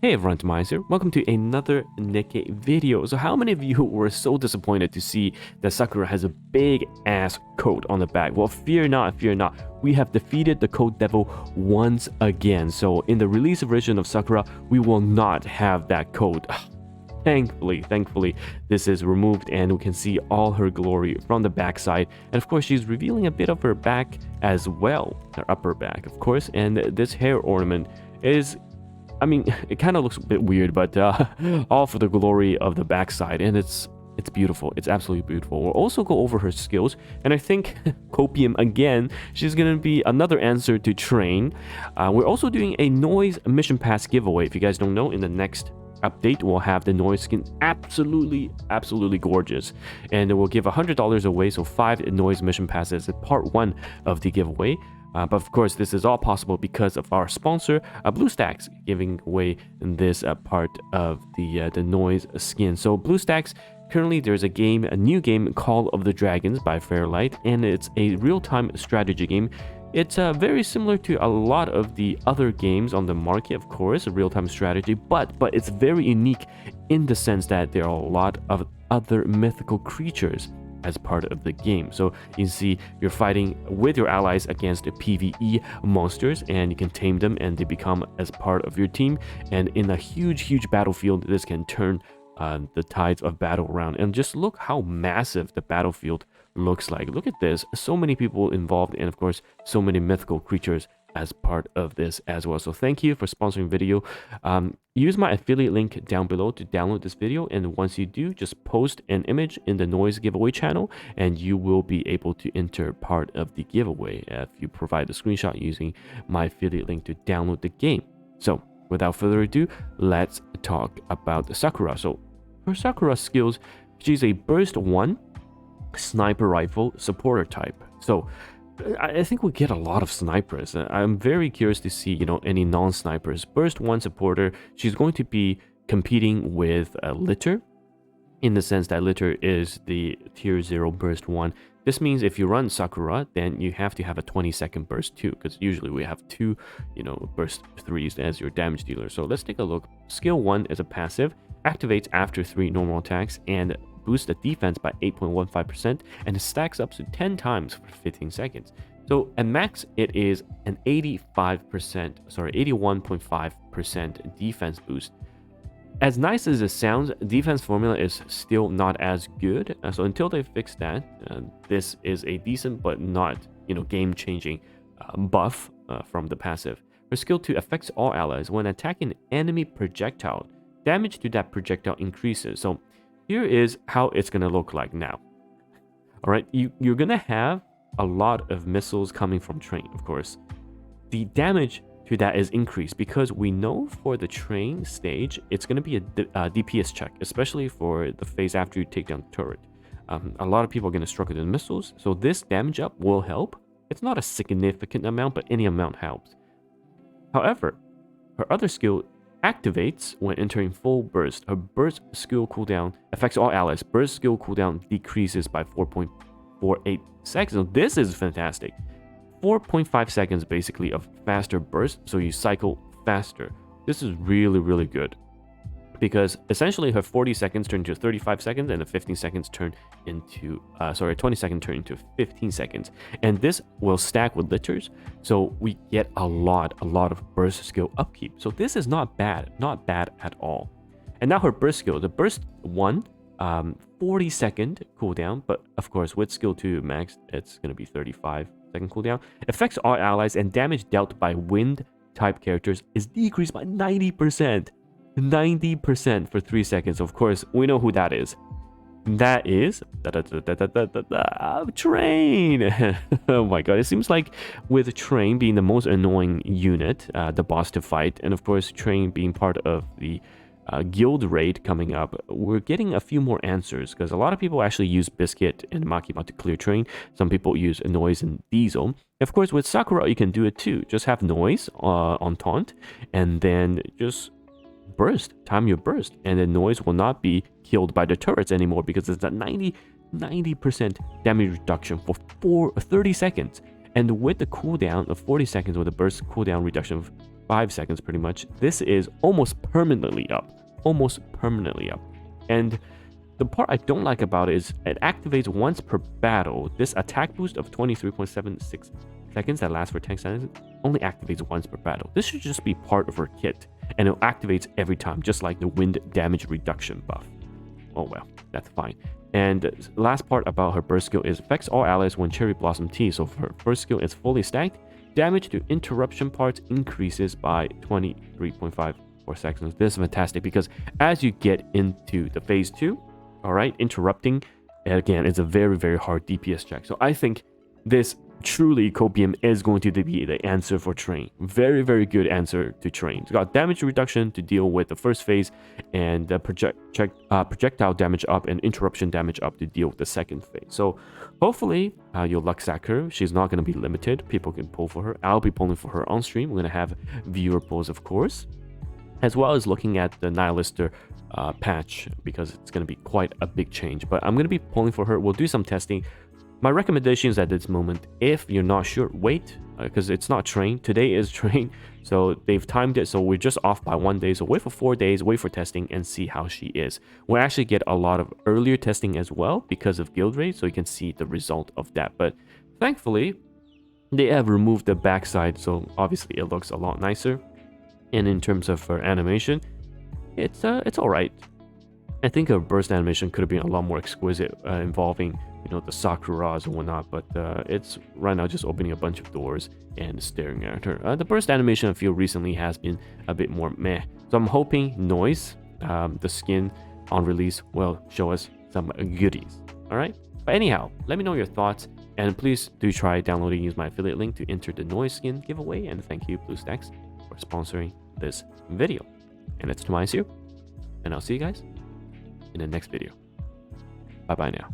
Hey everyone, TimaeuSS here. Welcome to another NIKKE video. So how many of you were so disappointed to see that Sakura has a big ass coat on the back? Well, fear not, fear not. We have defeated the coat devil once again. So in the release version of Sakura, we will not have that coat. Thankfully, this is removed and we can see all her glory from the backside. And of course, she's revealing a bit of her back as well, her upper back, of course. And this hair ornament is, it kind of looks a bit weird, but all for the glory of the backside, and it's beautiful. It's absolutely beautiful. We'll also go over her skills, and I think Copium again, she's gonna be another answer to train. We're also doing a noise mission pass giveaway. If you guys don't know, in the next update we'll have the noise skin absolutely gorgeous, and we'll give $100 away, so 5 noise mission passes, part 1 of the giveaway. But of course, this is all possible because of our sponsor, BlueStacks, giving away this part of the noise skin. So BlueStacks, currently there's a new game, Call of the Dragons by Fairlight, and it's a real-time strategy game. It's very similar to a lot of the other games on the market, of course, a real-time strategy, but it's very unique in the sense that there are a lot of other mythical creatures as part of the game. So you can see you're fighting with your allies against PvE monsters, and you can tame them and they become as part of your team. And in a huge battlefield, this can turn the tides of battle around. And just look how massive the battlefield looks like. Look at this, so many people involved, and of course so many mythical creatures as part of this as well. So thank you for sponsoring video. Use my affiliate link down below to download this video, and once you do, just post an image in the noise giveaway channel and you will be able to enter part of the giveaway if you provide the screenshot using my affiliate link to download the game. So without further ado, let's talk about Sakura. So for Sakura skills, she's a burst 1 sniper rifle supporter type. So I think we get a lot of snipers. I'm very curious to see, any non-snipers. Burst 1 supporter, she's going to be competing with Litter, in the sense that Litter is the tier 0 burst 1. This means if you run Sakura, then you have to have a 20-second burst 2, because usually we have 2, burst 3s as your damage dealer. So let's take a look. Skill 1 is a passive, activates after 3 normal attacks, and boosts the defense by 8.15%, and it stacks up to 10 times for 15 seconds. So at max, it is an 81.5% defense boost. As nice as it sounds, defense formula is still not as good. So until they fix that, this is a decent but not, game-changing buff from the passive. For skill 2, affects all allies when attacking an enemy projectile. Damage to that projectile increases. So here is how it's going to look like now. All right, you're going to have a lot of missiles coming from train, of course. The damage to that is increased because we know for the train stage, it's going to be a DPS check, especially for the phase after you take down the turret. A lot of people are going to struggle with missiles, so this damage up will help. It's not a significant amount, but any amount helps. However, her other skill activates when entering full burst. Her burst skill cooldown affects all allies. Burst skill cooldown decreases by 4.48 seconds. So this is fantastic. 4.5 seconds basically of faster burst, so you cycle faster. This is really good, because essentially her 40 seconds turn into 35 seconds, and the 15 seconds turn into 20 seconds turn into 15 seconds, and this will stack with litters, so we get a lot of burst skill upkeep. So this is not bad at all. And now her burst skill, the burst 1, 40-second cooldown, but of course with skill 2 max, it's going to be 35-second cooldown. Affects all allies, and damage dealt by wind type characters is decreased by 90%. 90% for 3 seconds. Of course, we know who that is. That is Train. Oh my god, it seems like with Train being the most annoying unit, the boss to fight, and of course Train being part of the guild raid coming up, we're getting a few more answers, because a lot of people actually use Biscuit and Makima to clear Train. Some people use Noise and Diesel. Of course, with Sakura, you can do it too. Just have Noise on Taunt, and then just burst, time your burst, and the Noise will not be killed by the turrets anymore, because it's a 90% damage reduction for 30 seconds. And with the cooldown of 40 seconds, with a burst cooldown reduction of 5 seconds pretty much. This is almost permanently up. Almost permanently up. And the part I don't like about it is it activates once per battle. This attack boost of 23.76 seconds that lasts for 10 seconds only activates once per battle. This should just be part of her kit, and it activates every time, just like the wind damage reduction buff. Oh well, that's fine. And last part about her burst skill is affects all allies when Cherry Blossom Tea. So for her first skill, it's fully stacked. Damage to interruption parts increases by 23.54 seconds. This is fantastic because as you get into the phase 2, all right, interrupting again is a very, very hard DPS check. So I think this truly copium is going to be the answer for train. Very, very good answer to train. It's got damage reduction to deal with the first phase, and projectile damage up and interruption damage up to deal with the second phase. So hopefully you'll luck sack her. She's not going to be limited. People can pull for her. I'll be pulling for her on stream. We're going to have viewer pulls, of course, as well as looking at the Nihilister patch, because it's going to be quite a big change. But I'm going to be pulling for her. We'll do some testing. My recommendation is at this moment, if you're not sure, wait, because it's not train. Today is train, so they've timed it, so we're just off by 1 day. So wait for 4 days, wait for testing, and see how she is. We'll actually get a lot of earlier testing as well because of guild raid, so you can see the result of that. But thankfully, they have removed the backside, so obviously it looks a lot nicer. And in terms of her animation, it's all right. I think her burst animation could have been a lot more exquisite, involving, you know, the Sakuras and whatnot, but it's right now just opening a bunch of doors and staring at her. The burst animation I feel recently has been a bit more meh, so I'm hoping Noise, the skin on release, will show us some goodies. All right, but anyhow, let me know your thoughts, and please do try downloading and use my affiliate link to enter the Noise skin giveaway. And thank you BlueStacks for sponsoring this video. And it's TimaeuSS, and I'll see you guys in the next video. Bye bye now.